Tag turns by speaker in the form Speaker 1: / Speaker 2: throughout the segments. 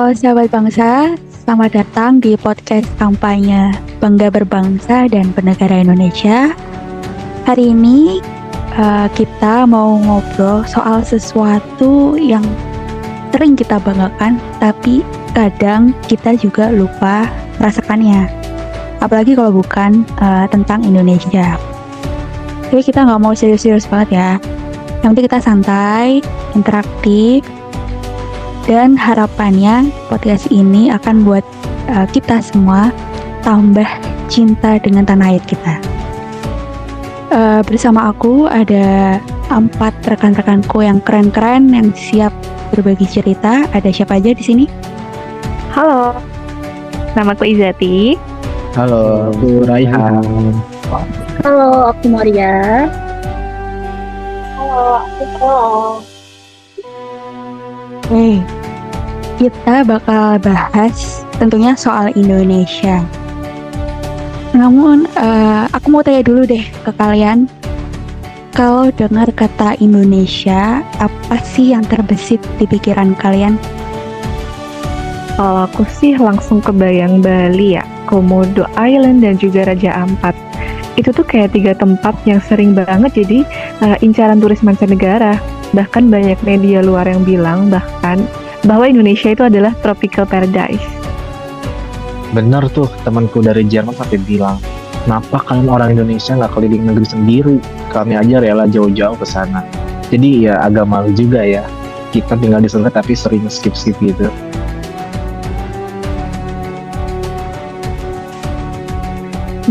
Speaker 1: Halo sahabat bangsa, selamat datang di podcast kampanye Bangga Berbangsa dan Bernegara Indonesia. Hari ini kita mau ngobrol soal sesuatu yang sering kita banggakan, tapi kadang kita juga lupa merasakannya. Apalagi kalau bukan tentang Indonesia. Tapi kita nggak mau serius-serius banget ya. Yang penting kita santai, interaktif, dan harapannya podcast ini akan buat kita semua tambah cinta dengan tanah air kita. Bersama aku ada 4 rekan-rekanku yang keren-keren yang siap berbagi cerita. Ada siapa aja di sini?
Speaker 2: Halo, namaku Izati.
Speaker 3: Halo, aku Raihan.
Speaker 4: Halo, aku Maria. Halo, aku
Speaker 1: Kita bakal bahas tentunya soal Indonesia. Namun, aku mau tanya dulu deh ke kalian. Kalau dengar kata Indonesia, apa sih yang terbesit di pikiran kalian?
Speaker 2: Kalau aku sih langsung kebayang Bali ya, Komodo Island dan juga Raja Ampat. Itu tuh kayak 3 tempat yang sering banget jadi incaran turis mancanegara. Bahkan banyak media luar yang bilang bahwa Indonesia itu adalah tropical paradise.
Speaker 3: Bener tuh, temanku dari Jerman sampai bilang, kenapa kalian orang Indonesia nggak keliling negeri sendiri? Kami aja rela jauh-jauh ke sana. Jadi ya agak malu juga ya, kita tinggal di sana tapi sering skip-skip gitu.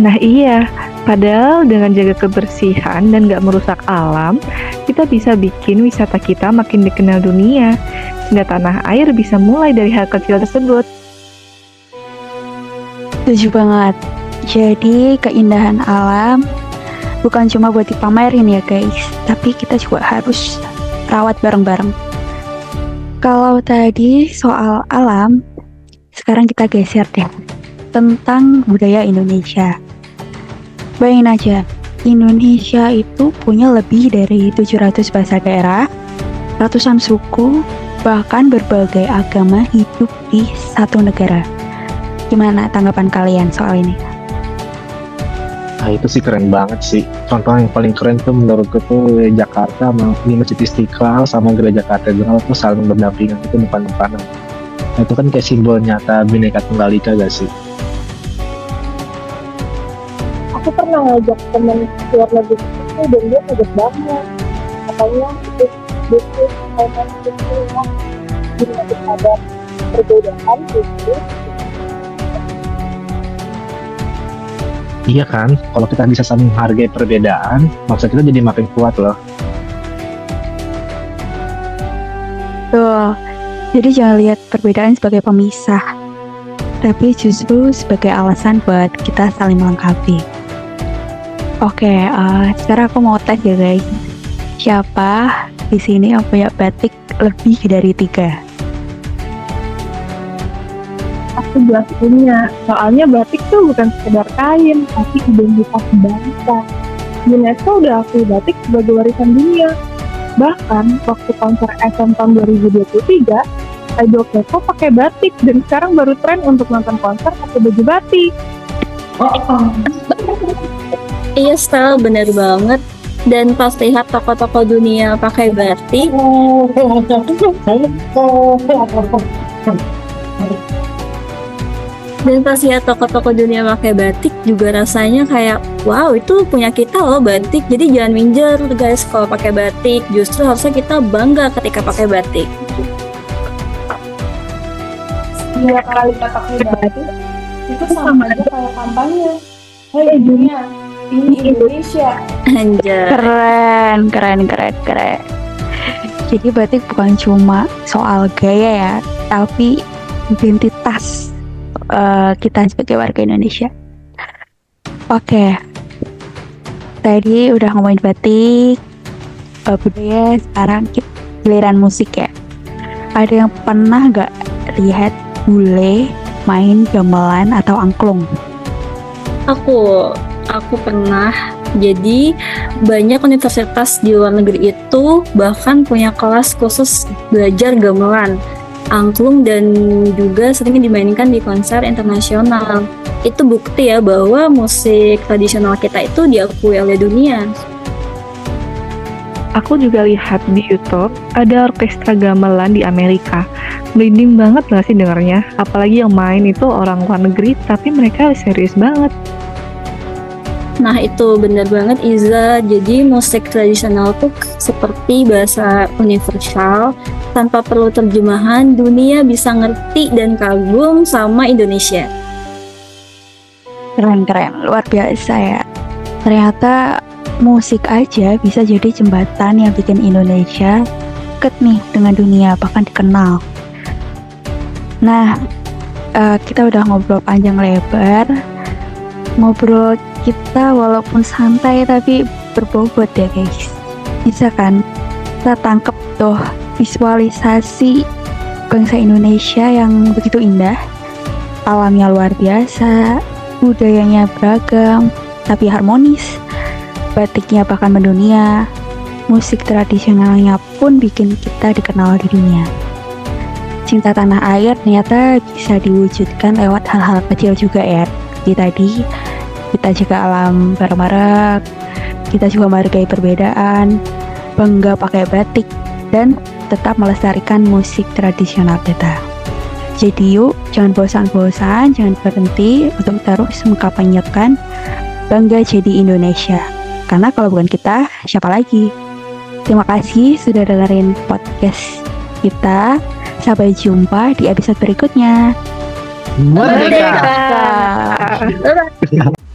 Speaker 2: Nah iya, padahal dengan jaga kebersihan dan gak merusak alam, kita bisa bikin wisata kita makin dikenal dunia, sehingga tanah air bisa mulai dari hal kecil tersebut.
Speaker 1: Setuju banget. Jadi keindahan alam bukan cuma buat dipamerin ya guys, tapi kita juga harus rawat bareng-bareng. Kalau tadi soal alam, sekarang kita geser deh tentang budaya Indonesia. Bayangin aja, Indonesia itu punya lebih dari 700 bahasa daerah, ratusan suku, bahkan berbagai agama hidup di satu negara. Gimana tanggapan kalian soal ini?
Speaker 3: Nah itu sih keren banget sih. Contoh yang paling keren tuh menurutku tuh Jakarta sama di Masjid Istiqlal sama Gereja Katedral tuh saling berdampingan itu depan-depanan. Nah, itu kan kayak simbol nyata Bhinneka Tunggal Ika gak sih?
Speaker 4: Aku pernah ngajak temen luar negeri itu dan dia kaget banget. Katanya bisnis finance itu ya, gimana ada perbedaan gitu.
Speaker 3: Iya kan, kalau kita bisa saling menghargai perbedaan, maksud kita jadi makin kuat loh.
Speaker 1: Tuh, jadi jangan lihat perbedaan sebagai pemisah, tapi justru sebagai alasan buat kita saling melengkapi. Oke, sekarang aku mau tes ya guys. Siapa di sini yang punya batik lebih dari 3?
Speaker 4: Aku jelas punya, soalnya batik tuh bukan sekedar kain, tapi identitas bangsa. UNESCO udah akui batik sebagai warisan dunia. Bahkan waktu konser SM tahun 2023, Idol K-pop pakai batik dan sekarang baru tren untuk nonton konser pakai baju batik.
Speaker 5: Iya, style bener banget. Dan pas lihat toko-toko dunia pakai batik, juga rasanya kayak wow, itu punya kita loh batik. Jadi jangan minder guys kalau pakai batik. Justru harusnya kita bangga ketika pakai batik.
Speaker 4: Setiap kali kita pakai batik, itu sama aja kayak kampanye. Hei dunia, ini Indonesia.
Speaker 5: Anjay.
Speaker 1: Keren. Jadi batik bukan cuma soal gaya ya, tapi identitas kita sebagai warga Indonesia. Oke, tadi udah ngomongin batik, budaya, sekarang giliran musik ya. Ada yang pernah gak lihat bule main gamelan atau angklung?
Speaker 5: Aku pernah. Jadi banyak universitas di luar negeri itu bahkan punya kelas khusus belajar gamelan. angklung dan juga sering dimainkan di konser internasional. Itu bukti ya bahwa musik tradisional kita itu diakui oleh dunia.
Speaker 2: Aku juga lihat di YouTube ada orkestra gamelan di Amerika. Merinding banget gak sih dengarnya? Apalagi yang main itu orang luar negeri, tapi mereka serius banget.
Speaker 5: Nah itu benar banget Iza, jadi musik tradisional tuh seperti bahasa universal, tanpa perlu terjemahan dunia bisa ngerti dan kagum sama Indonesia.
Speaker 1: Keren, luar biasa ya. Ternyata musik aja bisa jadi jembatan yang bikin Indonesia deket nih dengan dunia, bahkan dikenal. Nah, kita udah ngobrol panjang lebar. Ngobrol kita walaupun santai tapi berbobot ya guys. Bisa kan kita tangkep tuh visualisasi bangsa Indonesia yang begitu indah, alamnya luar biasa, budayanya beragam tapi harmonis, batiknya bahkan mendunia, musik tradisionalnya pun bikin kita dikenal di dunia. Cinta tanah air ternyata bisa diwujudkan lewat hal-hal kecil juga ya. Seperti tadi kita jaga alam bareng-bareng, kita juga menghargai perbedaan, bangga pakai batik, dan tetap melestarikan musik tradisional kita. Jadi yuk, jangan bosan-bosan, jangan berhenti untuk terus mengkampanyekan bangga jadi Indonesia. Karena kalau bukan kita, siapa lagi? Terima kasih sudah dengerin podcast kita. Sampai jumpa di episode berikutnya.
Speaker 3: Merdeka!
Speaker 1: Merdeka!